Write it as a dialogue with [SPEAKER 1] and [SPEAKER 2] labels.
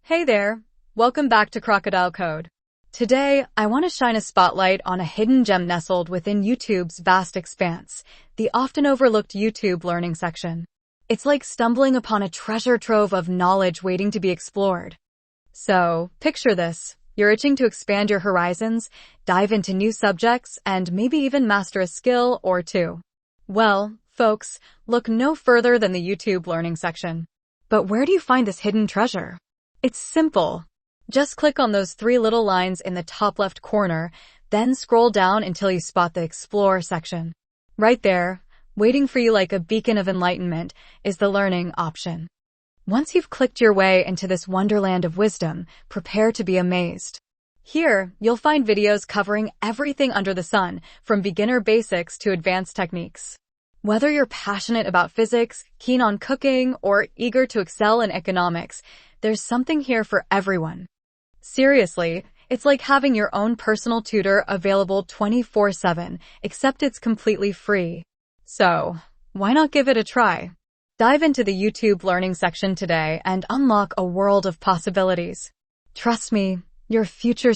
[SPEAKER 1] Hey there, welcome back to Crocodile Code. Today, I want to shine a spotlight on a hidden gem nestled within YouTube's vast expanse, the often overlooked YouTube learning section. It's like stumbling upon a treasure trove of knowledge waiting to be explored. So, picture this. You're itching to expand your horizons, dive into new subjects, and maybe even master a skill or two. Well, folks, look no further than the YouTube learning section. But where do you find this hidden treasure? It's simple. Just click on those three little lines in the top left corner, then scroll down until you spot the Explore section. Right there, waiting for you like a beacon of enlightenment, is the Learning option. Once you've clicked your way into this wonderland of wisdom, prepare to be amazed. Here, you'll find videos covering everything under the sun, from beginner basics to advanced techniques. Whether you're passionate about physics, keen on cooking, or eager to excel in economics, there's something here for everyone. Seriously, it's like having your own personal tutor available 24/7, except it's completely free. So, why not give it a try? Dive into the YouTube learning section today and unlock a world of possibilities. Trust me, your future